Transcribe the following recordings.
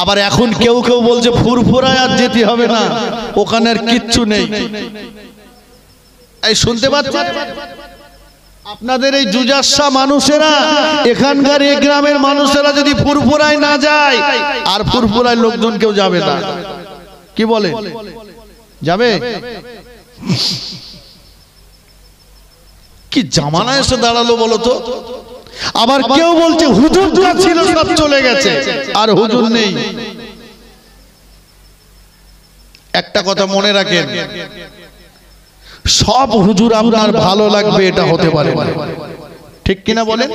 আবার এখন কেউ কেউ বলছে ফুরফুরায় আর যেতে হবে না, ওখানে আর কিচ্ছু নেই। এই শুনতে পাচ্ছেন? আপনাদের এই জুজাসা মানুষেরা, এখানকার এই গ্রামের মানুষেরা যদি ফুরফুরায় না যায়, আর ফুরফুরায় লোকজন কেউ যাবে না। কি বলে, যাবে? কি জামানা এসে দাঁড়ালো বলো তো। আবার কেউ বলছে হুজুর যা ছিল সব চলে গেছে, আর হুজুর নেই। একটা কথা মনে রাখেন, সব হুজুর আপনার ভালো লাগবে এটা হতে পারে না, ঠিক কিনা বলেন?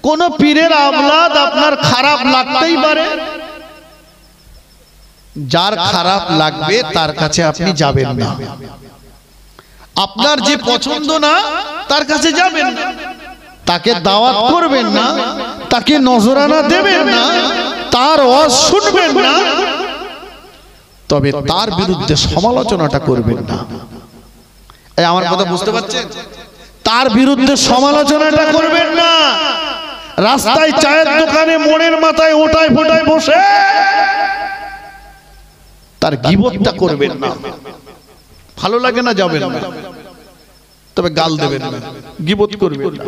কোন পীরের আওলাদ আপনার খারাপ লাগতেই পারে। যার খারাপ লাগবে তার কাছে আপনি যাবেন না, আপনার যে পছন্দ না তার কাছে যাবেন না, তাকে দাওয়াত করবেন না, তাকে নজরানা দেবেন না, তার ওয়াজ শুনবেন না, তবে তার বিরুদ্ধে সমালোচনাটা করবেন না। এই আমার কথা বুঝতে পারছেন? তার বিরুদ্ধে সমালোচনাটা করবেন না। রাস্তায় চায়ের দোকানে মোড়ের মাথায় ওটায় ফোটায় বসে তার গীবতটা করবেন না। ভালো লাগে না, যাবেন না, তবে গাল দেবেন না, গীবত করবেন না।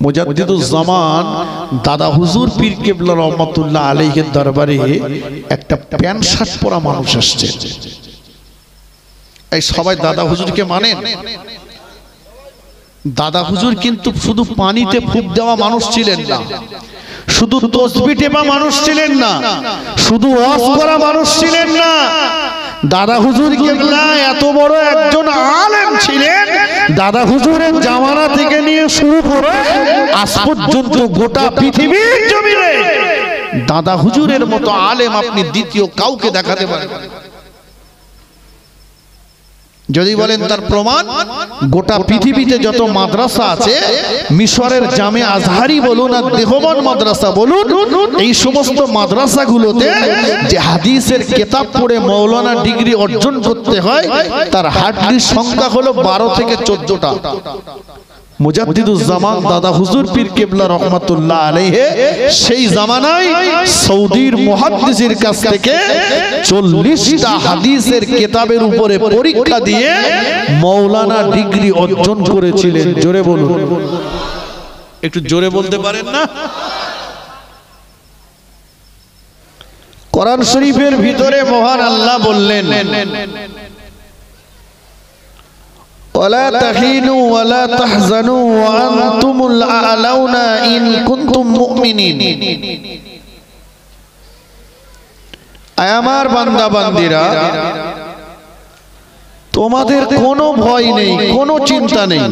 মুজাদ্দিদুজ্জামান দাদা হুজুর পীর কেবলা রহমাতুল্লাহ আলাইহির দরবারে একটা প্যান্ট শার্ট পরা মানুষ আসছে। এই সবাই দাদা হুজুরকে মানেন? দাদা হুজুর কিন্তু শুধু পানিতে ফুঁক দেওয়া মানুষ ছিলেন না, শুধু তসবিহ টেপা মানুষ ছিলেন না, শুধু ওয়াজ করা মানুষ ছিলেন না। দাদা হুজুর কেবলা এত বড় একজন আলেম ছিলেন, দাদা হুজুরের জামানা থেকে নিয়ে শুরু করে আজ পর্যন্ত গোটা পৃথিবীর জমিনে দাদা হুজুরের মতো আলেম আপনি দ্বিতীয় কাউকে দেখাতে পারেন? যদি বলেন তার প্রমাণ, গোটা পৃথিবীতে যত মাদ্রাসা আছে, মিশরের জামে আজহারি বলুন আর দেওবন্দ মাদ্রাসা বলুন, এই সমস্ত মাদ্রাসাগুলোতে যে হাদিসের কিতাব পড়ে মাওলানা ডিগ্রি অর্জন করতে হয়, তার হাদিস সংখ্যা হলো 12 থেকে 14টা। মুজাদ্দিদুজ্জামান দাদা হুজুর পীর কেবলা রহমাতুল্লাহ আলাইহি সেই জামানায় সৌদির মুহাদ্দিসের কাছ থেকে 40টা হাদিসের কিতাবের উপরে পরীক্ষা দিয়ে মাওলানা ডিগ্রি অর্জন করেছিলেন। জোরে বলুন, একটু জোরে বলতে পারেন না? কোরআন শরীফের ভিতরে মহান আল্লাহ বললেন, ولا تهينوا ولا تحزنوا وأنتم الأعلون إن كنتم مؤمنين। আমার বান্দা বান্দীরা, তোমাদের কোনো ভয় নেই, কোনো চিন্তা নেই।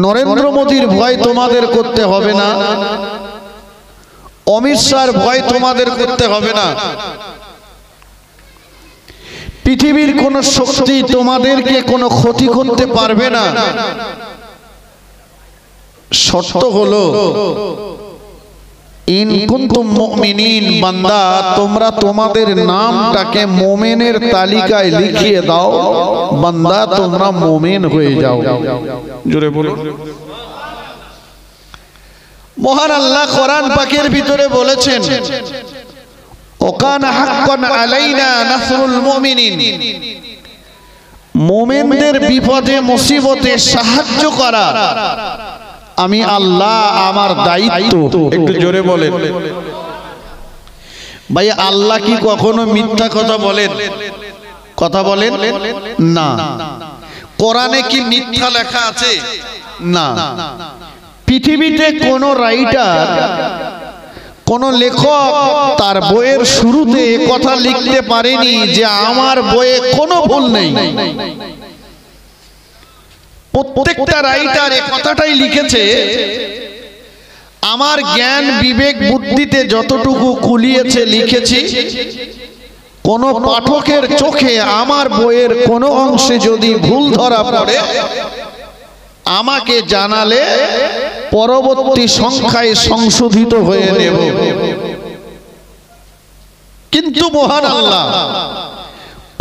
নরেন্দ্র মোদীর ভয় তোমাদের করতে হবে না, অমিত শাহর ভয় তোমাদের করতে হবে না, পৃথিবীর কোন শক্তি তোমাদেরকে কোনো ক্ষতি করতে পারবে না। শর্ত হলো ইন কুনতুম মুমিনিন, বান্দা তোমরা তোমাদের নামটাকে মুমিনের তালিকায় লিখিয়ে দাও, বান্দা তোমরা মুমিন হয়ে যাও। জোরে বলুন। মহান আল্লাহ কোরআন পাকের ভিতরে বলেছেন, ওকানা হাক্কান আলাইনা নাসরুল মুমিনিন, মুমিনদের বিপদে মুসিবতে সাহায্য করা আমি আল্লাহ আমার দায়িত্ব। একটু জোরে বলেন ভাই, আল্লাহ কি কখনো মিথ্যা কথা বলেন? কথা বলেন না। কোরআনে কি মিথ্যা লেখা আছে? না। পৃথিবীতে কোন রাইটার, কোন লেখক তার বইয়ের শুরুতে কথা লিখতে পারেনি যে আমার বইয়ে কোনো ভুল নেই। প্রত্যেকটা রাইটার এই কথাটাই লিখেছে, আমার জ্ঞান বিবেক বুদ্ধিতে যতটুকু কুলিয়েছে লিখেছি, কোন পাঠকের চোখে আমার বইয়ের কোনো অংশে যদি ভুল ধরা পড়ে আমাকে জানালে পরবর্তী সংখ্যায় সংশোধিত হয়ে নেব। কিন্তু মহান আল্লাহ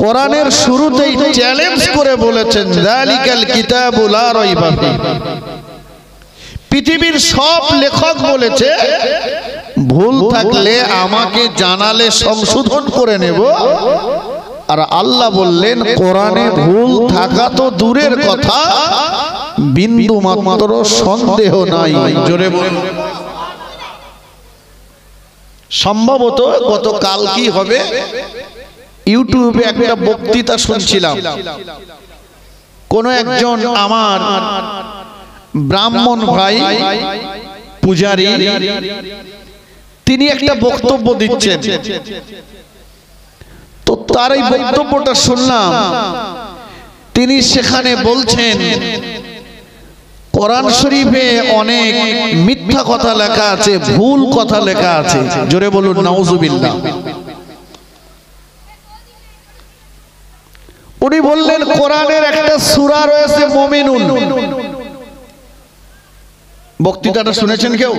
কোরআনের শুরুতেই চ্যালেঞ্জ করে বলেছেন যালিকাল কিতাবু লা রাইবা ফীহি। পৃথিবীর সব লেখক বলেছে ভুল থাকলে আমাকে জানালে সংশোধন করে নেব, আর আল্লাহ বললেন কোরআনে ভুল থাকা তো দূরের কথা, বিন্দু মাত্র সন্দেহ নাই। জোরে বলুন। সম্ভবত গতকাল কি হবে, ইউটিউবে একটা বক্তৃতা শুনছিলাম। কোন একজন আমার ব্রাহ্মণ ভাই পূজারী, তিনি একটা বক্তব্য দিচ্ছেন। তো তার এই বক্তব্যটা শুনলাম, তিনি সেখানে বলছেন কোরআন শরীফে অনেক মিথ্যা কথা লেখা আছে, ভুল কথা লেখা আছে। জোরে বলুন নাউজুবিল্লাহ। উনি বললেন কোরআনের একটা সূরা রয়েছে মুমিনুন। বক্তৃতাটা শুনেছেন কেউ?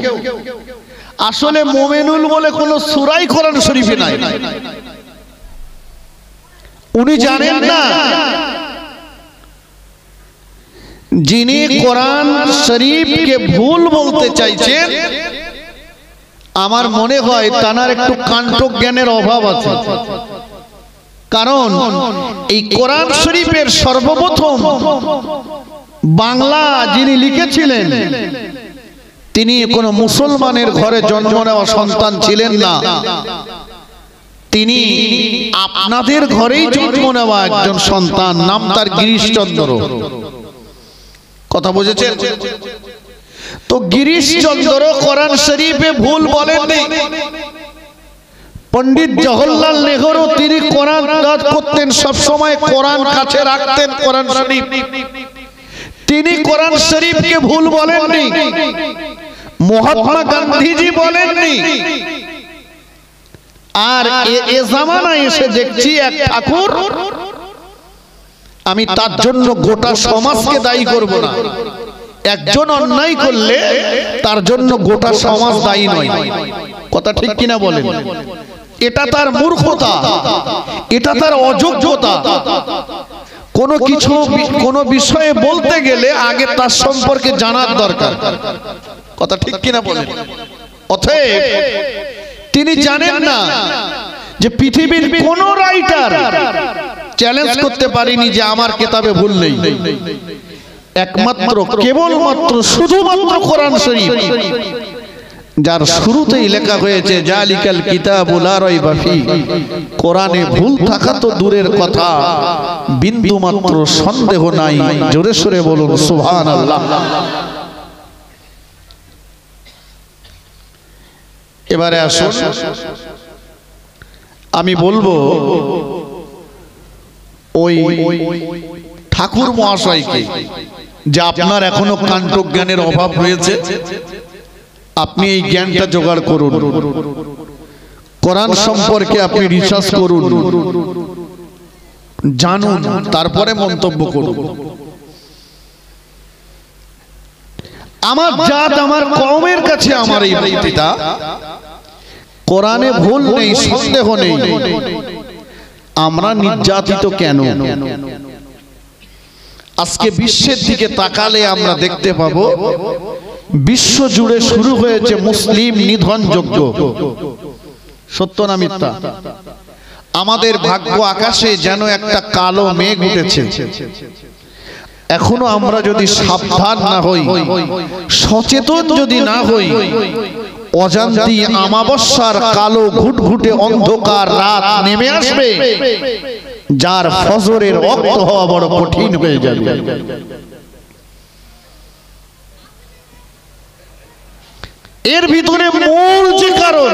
আসলে মুমিনুল বলে কোন সূরাই কোরআন শরীফে নাই। উনি জানেন না যিনি কোরআন শরীফকে ভুল বলতে চাইছেন, আমার মনে হয় তার একটু কাণ্ঠজ্ঞানের অভাব আছে। কারণ এই কোরআন শরীফের সর্বপ্রথম বাংলা যিনি লিখেছিলেন, তিনি কোন মুসলমানের ঘরে জন্ম নেওয়া সন্তান ছিলেন না, তিনি আপনাদের ঘরেই জন্ম নেওয়া একজন সন্তান, নাম তার গিরিশচন্দ্র। কথা বুঝেছেন তো? গিরিশচন্দ্র কোরআন শরীফে ভুল বলেননি। পণ্ডিত জওহরলাল নেহরু তিনি কোরআন তেলাওয়াত করতেন, সব সময় কোরআন কাছে রাখতেন, কোরআন শরীফ। তিনি কোরআন শরীফকে ভুল বলেননি। মহাত্মা গান্ধীজি বলেননি। আর এ জামানায় এসে দেখছি এক ঠাকুর, আমি তার জন্য গোটা সমাজকে দায়ী করব না। একজন অন্যায় করলে তার জন্য গোটা সমাজ দায়ী নয়। কথা ঠিক কিনা বলেন? এটা তার মূর্খতা, এটা তার অযোগ্যতা। কোনো কিছু কোনো বিষয়ে বলতে গেলে আগে তার সম্পর্কে জানার দরকার। কথা ঠিক কিনা বলেন? অতএব তিনি জানেন না যে পৃথিবীর কোন রাইটার চ্যালেঞ্জ করতে পারেনি যে আমার কিতাবে ভুল নেই। একমাত্র কেবলমাত্র শুধুমাত্র কোরআন শরীফ, যার শুরুতেই লেখা হয়েছে জালিকাল কিতাবু লা রাইবা ফীহি। কোরআনে ভুল থাকা তো দূরের কথা, বিন্দু মাত্র সন্দেহ নাই। জোরে সোরে বলুন সুবহানাল্লাহ। এবারে আসুন, আমি বলবো ওই ঠাকুর মহাশয়কে যে আপনার এখনো কাণ্ঠজ্ঞানের অভাব রয়েছে, আপনি এই জ্ঞানটা জোগাড় করুন, কোরআন সম্পর্কে আপনি রিসার্চ করুন, জানুন, তারপরে মন্তব্য করুন। আমার জাত, আমার কওমের কাছে আমার এই বক্তৃতা, কোরআনে ভুল নেই, সন্দেহ নেই, আমরা নির্যাতিত কেন? আজকে বিশ্বের দিকে তাকালে আমরা দেখতে পাবো বিশ্ব জুড়ে শুরু হয়েছে মুসলিম নিধন যজ্ঞ। সত্য না মিথ্যা? আমাদের ভাগ্য আকাশে যেন একটা কালো মেঘ উঠেছে। এখনো আমরা যদি সাবধান না হই, সচেতন যদি না হই, অজান্তি আমাবস্যার কালো ঘুটঘুটে অন্ধকার রাত নেমে আসবে, যার ফজরের ওয়াক্ত হওয়া বড় কঠিন হয়ে যাবে। এর ভিতরে মূল যে কারণ,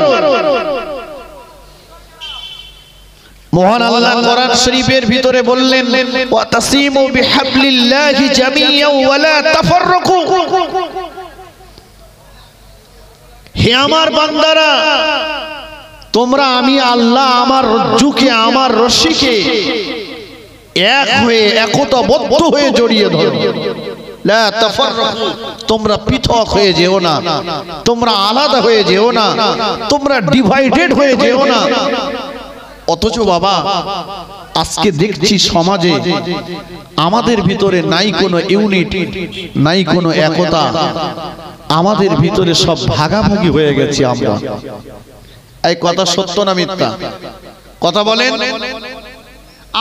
মহান আল্লাহ কোরআন শরীফের ভিতরে বললেন ওয়াতাসিমু বিহাবলিল্লাহি জামিআন ওয়া লা তাফাররাকু। হে আমার বান্দারা, তোমরা আমি আল্লাহ আমার রজ্জুকে, আমার রশিকে এক হয়ে একতাবদ্ধ হয়ে জড়িয়ে ধরো। লা তাফাররাকু, তোমরা পৃথক হয়ে যেও না, তোমরা আলাদা হয়ে যেও না, তোমরা ডিভাইডেড হয়ে যেও না। অথচ বাবা আজকে দেখছি সমাজে আমাদের ভিতরে নাই কোনো ইউনিট, নাই কোনো একতা, আমাদের ভিতরে সব ভাগাভাগি হয়ে গেছে আমরা। এই কথা সত্য না মিথ্যা? কথা বলেন।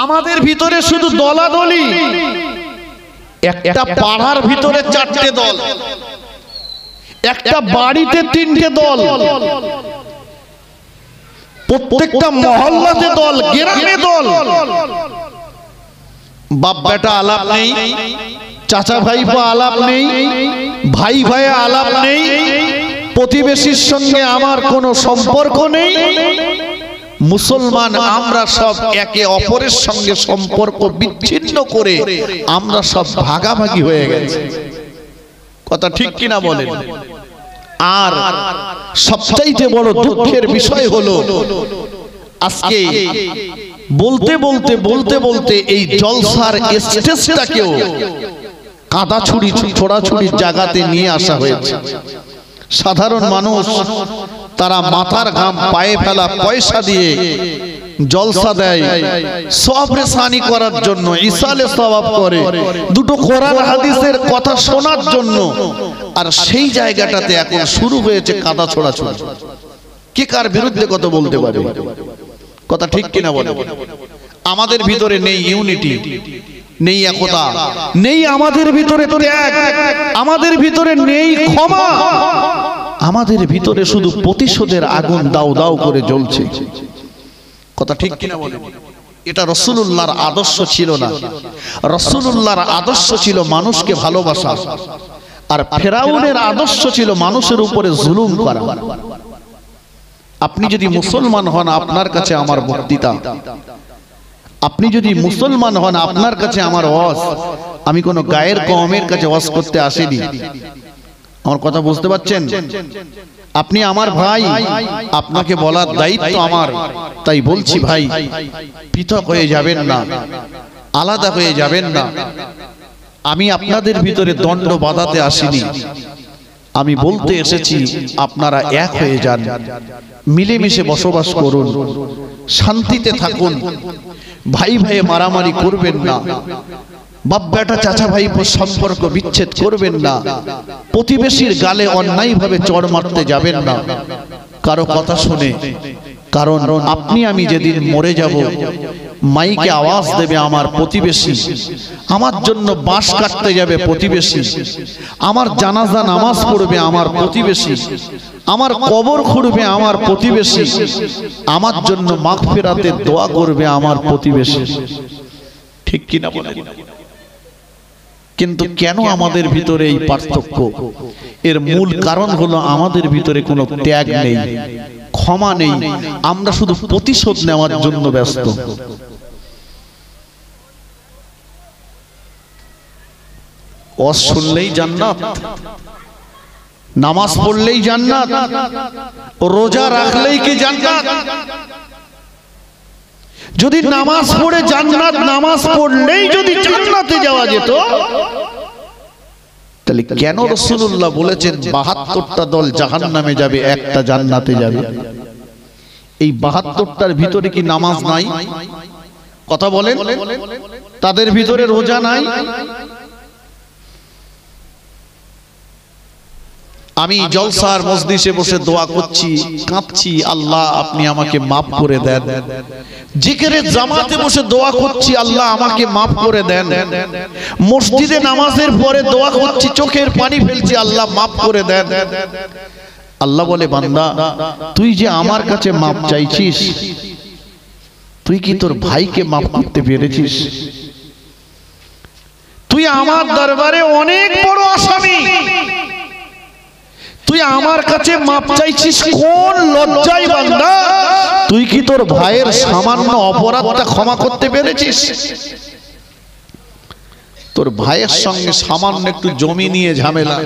আমাদের ভিতরে শুধু দলাদলি, একটা পাড়ার ভিতরে 4টে দল, একটা বাড়িতে 3টে দল, প্রত্যেকটা মহল্লাতে দল, গ্রামে দল। বাপ বেটা আলাপ নেই, চাচা ভাইপো আলাপ নেই, ভাই ভাই আলাপ নেই, প্রতিবেশীর সঙ্গে আমার কোনো সম্পর্ক নেই। মুসলমান আমরা সব একে অপরের সঙ্গে সম্পর্ক বিচ্ছিন্ন করে আমরা সব ভাগাভাগি হয়ে গেছে। কথা ঠিক কিনা বলেন? আর সবচাইতে বড় দুঃখের বিষয় হলো আজকে বলতে বলতে বলতে বলতে এই জলসার স্টেজটাকেও কাদা ছুরি ছোড়াছুরির জায়গাতে নিয়ে আসা হয়েছে। সাধারণ মানুষ তারা মাথার ঘাম পায়ে ফেলা পয়সা দিয়ে জলসা দেয় সওয়াব রেসানি করার জন্য, ইসালে সওয়াব করে, দুটো কোরআন হাদিসের কথা শোনার জন্য। আর সেই জায়গাটাতে এখন শুরু হয়েছে কাদা ছোড়াছুড়ি। কে কার বিরুদ্ধে কত বলতে পারে? কথা ঠিক কিনা বলে? আমাদের ভিতরে নেই ইউনিটি, নেই একতা, নেই আমাদের ভিতরে ত্যাগ, আমাদের ভিতরে নেই ক্ষমা, আমাদের ভিতরে শুধু প্রতিশোধের আগুন দাউ দাউ করে জ্বলছে। কথা ঠিক কিনা বলেন? এটা রাসূলুল্লাহর আদর্শ ছিল না। রাসূলুল্লাহর আদর্শ ছিল মানুষকে ভালোবাসা, আর ফেরাউনের আদর্শ ছিল মানুষের উপরে জুলুম করা। আপনি যদি মুসলমান হন, আপনার কাছে আমার বক্তৃতা, আপনি যদি মুসলমান হন, আপনার কাছে আমার ওয়াজ, আমি কোনো গায়ের কওমের কাছে ওয়াজ করতে আসিনি। আমার কথা বুঝতে পারছেন? আপনি আমার ভাই, আপনাকে বলার দায়িত্ব আমার। তাই বলছি ভাই, পৃথক হয়ে যাবেন না, আলাদা হয়ে যাবেন না। আমি আপনাদের ভিতরে দ্বন্দ্ব বাঁধাতে আসিনি, আমি বলতে এসেছি আপনারা এক হয়ে যান, মিলেমিশে বসবাস করুন, শান্তিতে থাকুন, ভাই ভাই মারামারি করবেন না, বাপ বেটা চাচা ভাইপো সম্পর্ক বিচ্ছেদ করবেন না, প্রতিবেশীর গালে অন্যায়ভাবে চড় মারতে যাবেন না কারো কথা শুনে। কারণ আপনি আমি যেদিন মরে যাব, মাইকে আওয়াজ দেবে আমার প্রতিবেশী, আমার জন্য বাঁশ কাটতে যাবে প্রতিবেশী, আমার জানাজা নামাজ পড়বে আমার প্রতিবেশী, আমার কবর খুঁড়বে আমার প্রতিবেশী, আমার জন্য মাগফিরাতের দোয়া করবে আমার প্রতিবেশী। ঠিক কিনা বলেন? কিন্তু কেন আমাদের ভিতরে এই পার্থক্য? এর মূল কারণ হলো আমাদের ভিতরে কোনো ত্যাগ নেই, ক্ষমা নেই, আমরা শুধু প্রতিশোধ নেওয়ার জন্য ব্যস্ত। ওয়াজ শুনলেই জান্নাত, নামাজ পড়লেই জান্নাত, রোজা রাখলেই কি জান্নাত? যদি নামাজ পড়ে জান্নাত, নামাজ পড়লেই যদি জান্নাতে যাওয়া যেত, তাহলে কেন রাসূলুল্লাহ বলেছেন ৭২টা দল জাহান্নামে যাবে, একটা জান্নাতে যাবে? এই ৭২টার ভিতরে কি নামাজ নাই? কথা বলেন। তাদের ভিতরে রোজা নাই? আমি জলসার মজলিসে বসে দোয়া করছি, কাঁদছি, আল্লাহ আপনি আমাকে মাফ করে দেন। জিকিরে জামাতে বসে দোয়া করছি, আল্লাহ আমাকে মাফ করে দেন। মসজিদে নামাজের পরে দোয়া করছি, চোখের পানি ফেলছি, আল্লাহ মাফ করে দেন। আল্লাহ বলে, বান্দা তুই যে আমার কাছে মাফ চাইছিস, তুই কি তোর ভাইকে মাফ করতে পেরেছিস? তুই আমার দরবারে অনেক বড় আসামি, তুই আমার কাছে মাপ চাইছিস কোন লজ্জায় বান্দা? তুই কি তোর ভাইয়ের সামান্য অপরাধটা ক্ষমা করতে পেরেছিস? তোর ভাইয়ের সঙ্গে সামান্য একটু জমি নিয়ে ঝামেলা,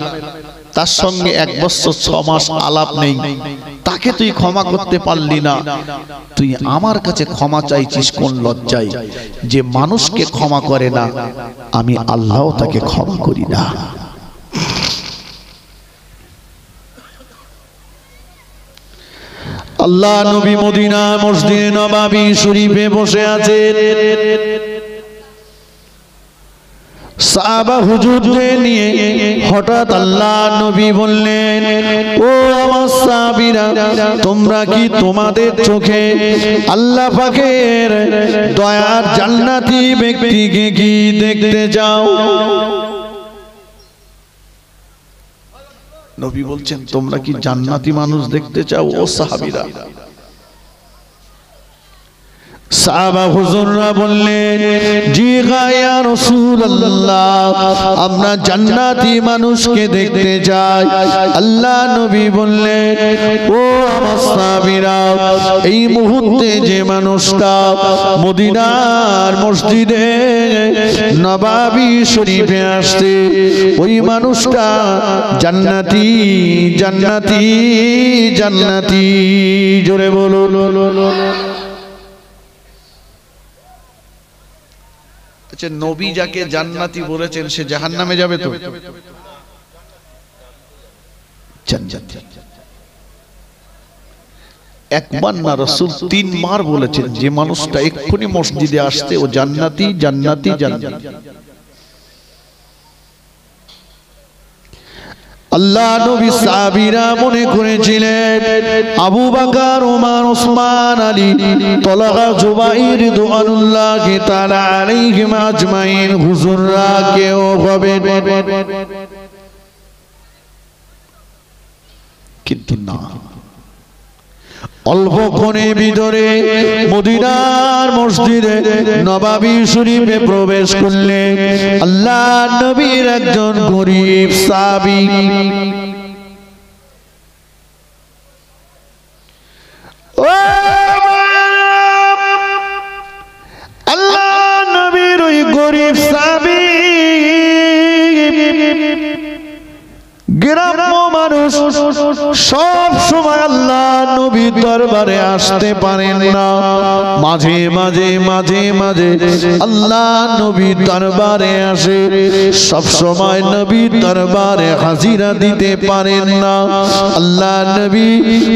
তার সঙ্গে 1 বছর 6 মাস আলাপ নেই, তাকে তুই ক্ষমা করতে পারলি না। তুই আমার কাছে ক্ষমা চাইছিস কোন লজ্জায়? যে মানুষকে ক্ষমা করে না, আমি আল্লাহ তাকে ক্ষমা করি না। আল্লাহ নবী মদিনা মসজিদে নববী শরীফে বসে আছেন। সাহাবা হুজুরদের নিয়ে হঠাৎ আল্লাহ নবী বললেন, ও আমার সাহাবীরা, তোমরা কি তোমাদের চোখে আল্লাহ পাকের দয়ার জান্নাতি ব্যক্তিকে কি দেখতে চাও? নবী বলছেন, তোমরা কি জান্নাতি মানুষ দেখতে চাও ও সাহাবীরা? সাহাবা হুজুররা বললেন, জি ইয়া রাসূলুল্লাহ, আমরা জান্নাতি মানুষকে দেখতে চাই। আল্লাহ নবী বললেন, ও আমার সাহাবীরা, এই মুহূর্তে যে মানুষটা মদিনার মসজিদে নববী শরীফে আসছে, ওই মানুষটা জান্নাতি জান্নাতি জান্নাতি। জোরে বলুন। নবী যাকে জান্নাতি বলেছেন সে জাহান্নামে যাবে তো? জান্নাতি। একবার না, রাসূল 3 বার বলেছেন যে মানুষটা এক্ষুনি মসজিদে আসতে ও জান্নাতি জান্নাতি জান্নাতি। আল্লাহ নবী সাহাবীরা মনে করেছিলেন আবু বকর, ওমর, ওসমান, আলী, তালহা, জুবাইর রাদিয়াল্লাহু তাআলা আলাইহিম আজমাইন হুজুররা কেউ হবে, কিন্তু না। অল্পক্ষণের ভিতরে মদিনার মসজিদে নববী শরীফে প্রবেশ করলেন আল্লাহ নবীর একজন গরীব সাহাবী। আল্লাহ নবীর ওই গরীব সাহাবী গ্রাম্য মানুষ, সব সময় আল্লাহ নবীর দরবারে আসতে পারেন না। মাঝে মাঝে মাঝে মাঝে আল্লাহ নবীর দরবারে আসে, সব সময় নবীর দরবারে হাজিরা দিতে পারেন না। আল্লাহ নবী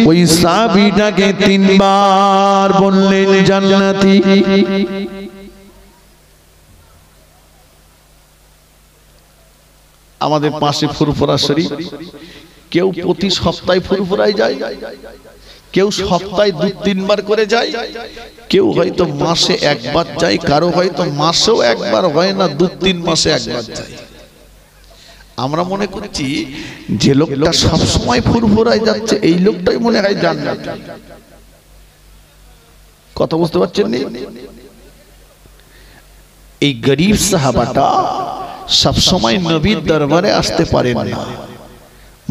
ওই সাহাবীটাকে 3 বার বললেন জান্নাতি। আমাদের পাশে ফুরফুরা শরীফ, কেউ প্রতি সপ্তাহে ফুরফুরায় যায়, কেউ সপ্তাহে 2-3 বার করে যায়, কেউ হয়তো মাসে 1 বার যায়, কারো হয়তো মাসেও 1 বার হয় না, 2-3 মাসে 1 বার যায়। আমরা মনে করছি যে লোকটা সব সময় ফুরফুরায় যাচ্ছে এই লোকটাই মনে হয় জান্নাতি। কথা বুঝতে পারছেন? এই গরীব সাহাবাটা সব সময় নবীর দরবারে আসতে পারেন না,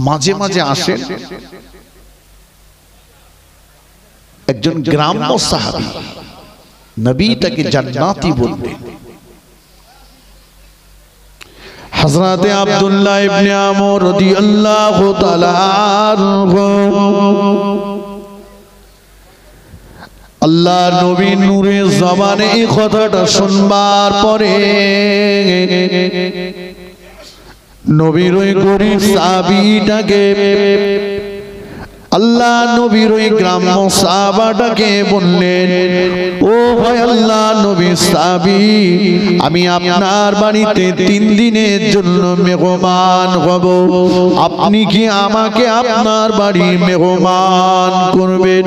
মাঝে মাঝে আসেন। একজন গ্রাম্য সাহাবী, নবী তাকে জান্নাতি বললেন। হযরত আব্দুল্লাহ ইবনে আমর রাদিয়াল্লাহু তাআলা আনহু, আল্লাহ নবী নূরে জবানে এই কথাটা শুনবার পরে নবীর ওই গরীব সাহাবীটাকে, আল্লাহ নবীর ওই গ্রাম্য সাহাবাটাকে বললেন, ও ভাই আল্লাহ নবীর সাহাবী, আমি আপনার বাড়িতে 3 দিনের জন্য মেহমান হব, আপনি কি আমাকে আপনার বাড়ি মেহমান করবেন?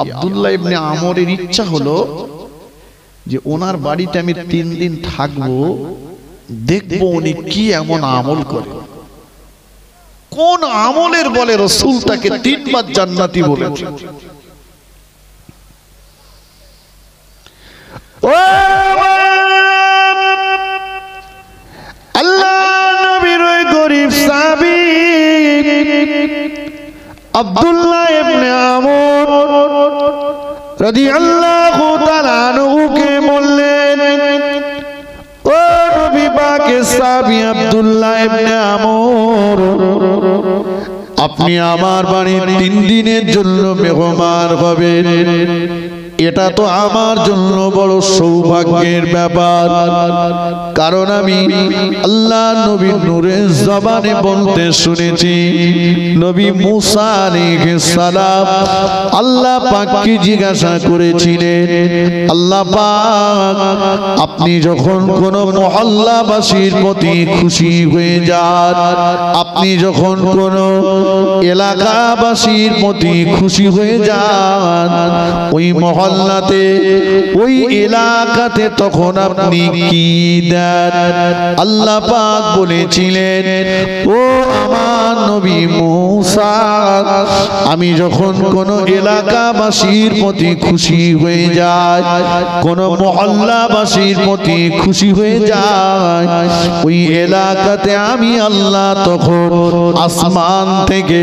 আব্দুল্লাহ ইবনে আমরের ইচ্ছা হলো যে ওনার বাড়িতে আমি 3 দিন থাকবো, দেখবো উনি কি এমন আমল করে, কোন আমলের বলে রাসূল তাকে 3 বার জান্নাতি বলেছেন। আল্লাহ নবীর ওই গরীব সাহাবী আব্দুল্লাহ ইবনে আমর রাদিয়াল্লাহু তাআলা আনহুকে বললেন, ও নবী পাকের সাহাবী আব্দুল্লাহ ইবনে আমর, আপনি আমার বাড়ি 3 দিনের জন্য মেহমান হবেন। এটা তো আমার জন্য বড় সৌভাগ্যের ব্যাপার, কারণ আমি আল্লাহ নবীর নূরের জবানে বলতে শুনেছি, নবী মুসা আলাইহিস সালাম আল্লাহ পাককে জিজ্ঞাসা করেছিলেন, আল্লাহ পাক আপনি যখন কোন মহল্লাবাসীর প্রতি খুশি হয়ে যান, আপনি যখন কোন এলাকাবাসীর প্রতি খুশি হয়ে যান, ওই মহল্লাতে ওই এলাকাতে তখন আপনি কি দেন? আল্লাহ পাক বলেছিলেন, ও আমার নবী মুসা, আমি যখন কোন এলাকাবাসীর প্রতি খুশি হয়ে যায়, কোন মহল্লাবাসীর প্রতি খুশি হয়ে যায়, ওই এলাকাতে আমি আল্লাহ তখন আসমান থেকে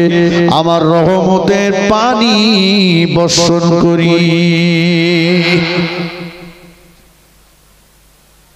আমার রহমতের পানি বর্ষণ করি।